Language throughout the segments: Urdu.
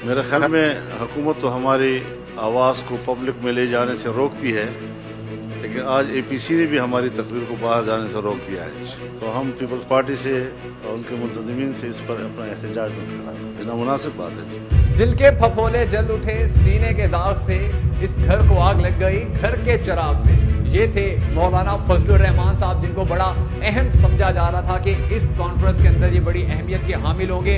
میرے خیال میں حکومت تو ہماری آواز کو پبلک میں لے جانے سے روکتی ہے، لیکن آج اے پی سی نے بھی ہماری تقریر کو باہر جانے سے روک دیا ہے، تو ہم پیپلز پارٹی سے اور ان کے منتظمین سے اس پر اپنا احتجاج کرنا نامناسب بات ہے۔ دل کے پھپھولے جل اٹھے سینے کے داغ سے، اس گھر کو آگ لگ گئی گھر کے چراغ سے۔ یہ تھے مولانا فضل الرحمان صاحب، جن کو بڑا اہم سمجھا جا رہا تھا کہ اس کانفرنس کے اندر یہ بڑی اہمیت کے حامل ہوں گے۔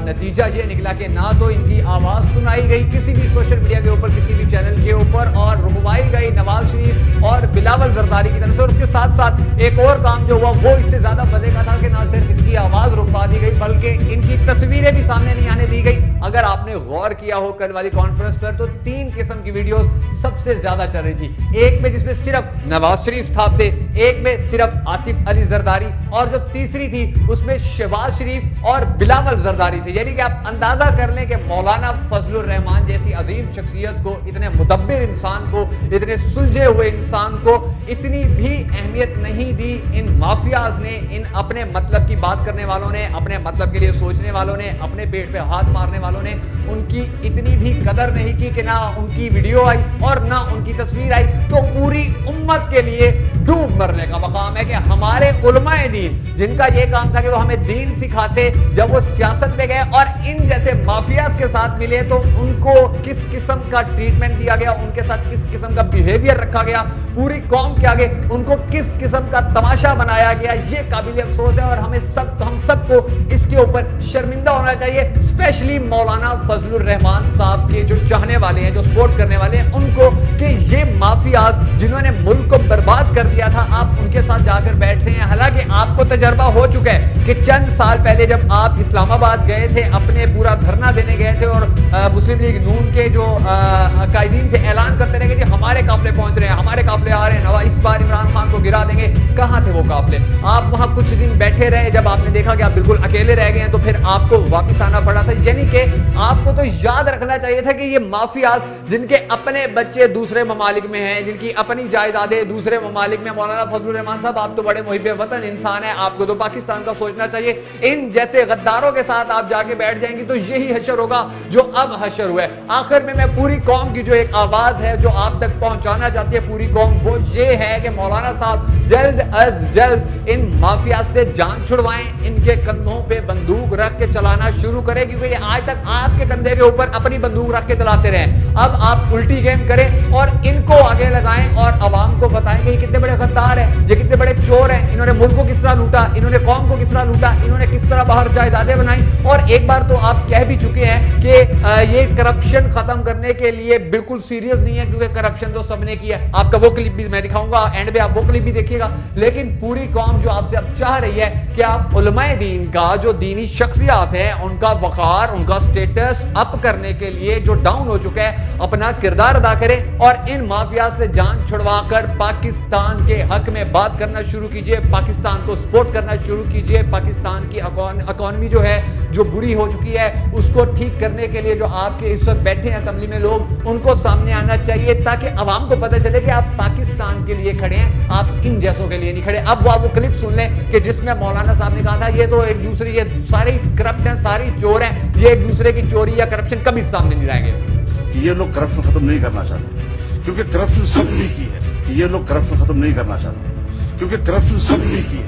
نتیجہ یہ نکلا کہ نہ تو ان کی آواز سنائی گئی کسی بھی سوشل میڈیا کے اوپر، کسی بھی چینل کے اوپر، اور رکوائی گئی نواز شریف اور بلاول زرداری کی طرف سے، اور اس کے ساتھ ساتھ ایک اور کام جو ہوا وہ اس سے زیادہ مزے کا تھا کہ نہ صرف ان کی آواز رکوا دی گئی بلکہ ان کی تصویریں بھی سامنے نہیں آنے دی گئی۔ اگر آپ نے غور کیا ہو کل والی کانفرنس پر تو 3 قسم کی ویڈیوز سب سے زیادہ چل رہی تھی۔ ایک میں جس میں صرف نواز شریف تھاپ تھے، ایک میں صرف آصف علی زرداری، اور جو تیسری تھی اس میں شہباز شریف اور بلاول زرداری تھے۔ یعنی کہ آپ اندازہ کر لیں کہ مولانا فضل الرحمان جیسی عظیم شخصیت کو، اتنے مدبر انسان کو، اتنے سلجھے ہوئے انسان کو اتنی بھی اہمیت نہیں دی ان مافیاز نے، ان اپنے مطلب کی بات کرنے والوں نے، اپنے مطلب کے لیے سوچنے والوں نے، اپنے پیٹ پہ ہاتھ مارنے والوں نے ان کی اتنی بھی قدر نہیں کی کہ نہ ان کی ویڈیو آئی اور نہ ان کی تصویر آئی۔ تو پوری امت کے لیے ڈوب مرنے کا مقام ہے کہ ہمارے علماء دین، جن کا یہ کام تھا کہ وہ ہمیں دین سکھاتے، جب وہ سیاست پہ گئے اور ان جیسے مافیاز کے ساتھ ملے تو ان کو کس قسم کا ٹریٹمنٹ دیا گیا، ان کے ساتھ کس قسم کا بیہیویئر رکھا گیا، پوری قوم کے آگے ان کو کس قسم کا تماشا بنایا گیا، یہ قابل افسوس ہے۔ اور ہم سب کو اس کے اوپر شرمندہ ہونا چاہیے، اسپیشلی مولانا فضل الرحمان صاحب کے جو چاہنے والے ہیں، جو سپورٹ کرنے والے ہیں، ان کو، کہ یہ مافیاز جنہوں نے ملک کو برباد کر دیا تھا، آپ ان کے ساتھ جا کر بیٹھ رہے ہیں۔ حالانکہ آپ کو تجربہ ہو چکا ہے کہ چند سال پہلے جب آپ اسلام آباد گئے تھے، اپنے پورا دھرنا دینے گئے تھے، اور مسلم لیگ نون کے جو قائدین تھے اعلان کرتے رہے کہ ہمارے قافلے پہنچ رہے ہیں، ہمارے قافلے آ رہے ہیں، اس بار عمران خان کو گرا دیں گے۔ کہاں تھے وہ قافلے؟ آپ وہاں کچھ دن بیٹھے رہے، جب آپ نے دیکھا کہ آپ بالکل اکیلے رہ گئے ہیں تو پھر آپ کو واپس آنا پڑا تھا۔ یعنی کہ آپ کو تو یاد رکھنا چاہیے تھا کہ یہ مافیاز جن کے اپنے بچے دوسرے ممالک میں ہیں، جن کی اپنی جائیدادیں دوسرے ممالک میں، مولانا فضل الرحمان صاحب آپ تو بڑے محب وطن انسان ہیں، آپ کو تو پاکستان کا سوچنا چاہیے۔ ان جیسے غداروں کے ساتھ آپ جا کے بیٹھ جائیں گے تو یہی حشر ہوگا جو اب حشر ہوا ہے۔ آخر میں پوری قوم کی جو ایک آواز ہے جو آپ تک پہنچانا چاہتی ہے پوری قوم، وہ یہ ہے کہ مولانا صاحب جلد از جلد ان مافیاز سے جان چھڑوائیں، ان کے کندھوں پہ بندوق رکھ کے چلانا شروع کریں، کیونکہ یہ آج تک آپ کے کندھے کے اوپر اپنی بندوق رکھ کے چلاتے رہے۔ اب آپ الٹی گیم کریں اور ان کو آگے لگائیں اور عوام کو بتائیں کہ یہ کتنے بڑے غدار ہیں، یہ کتنے بڑے چور ہیں، انہوں نے ملک کو کس طرح لوٹا، انہوں نے قوم کو کس طرح لوٹا، انہوں نے کس طرح باہر جائیدادیں بنائیں۔ اور ایک بار تو آپ کہہ بھی چکے ہیں کہ یہ کرپشن ختم کرنے کے لیے بالکل سیریس نہیں ہے، کیونکہ کرپشن تو سب نے کیا ہے۔ آپ کا وہ کلپ بھی میں دکھاؤں گا، اینڈ میں آپ وہ کلپ بھی دیکھیے گا۔ لیکن پوری قوم جو آپ سے اب چاہ رہی ہے کہ آپ علماء دین کا، جو دینی شخصیات ہیں، ان کا وقار، ان کا سٹیٹس اپ کرنے کے لیے جو ڈاؤن ہو چکا ہے، اپنا کردار ادا کریں اور ان مافیا سے جان چھڑوا کر پاکستان کے حق میں بات کرنا شروع کیجئے، پاکستان کو سپورٹ کرنا شروع کیجئے۔ پاکستان کی اکانومی جو ہے، جو بری ہو چکی ہے، اس کو ٹھیک کرنے کے لیے جو آپ کے اس وقت بیٹھے ہیں اسمبلی میں لوگ، ان کو سامنے آنا چاہیے تاکہ عوام کو پتہ چلے کہ آپ پاکستان کے لیے کھڑے ہیں، آپ ان جیسوں کے لیے نہیں کھڑے۔ اب وہ کلپ سن لیں کہ جس میں مولانا صاحب نے کہا تھا یہ تو ایک دوسرے، یہ سارے کرپٹ ہیں، ساری چور ہیں، یہ ایک دوسرے کی چوری یا کرپشن کبھی سامنے نہیں لائیں گے۔ یہ لوگ کرپشن ختم نہیں کرنا چاہتے، کیونکہ کرپشن سب نے کی ہے۔ یہ لوگ کرپشن ختم نہیں کرنا چاہتے کیونکہ کرپشن سب نے کی ہے۔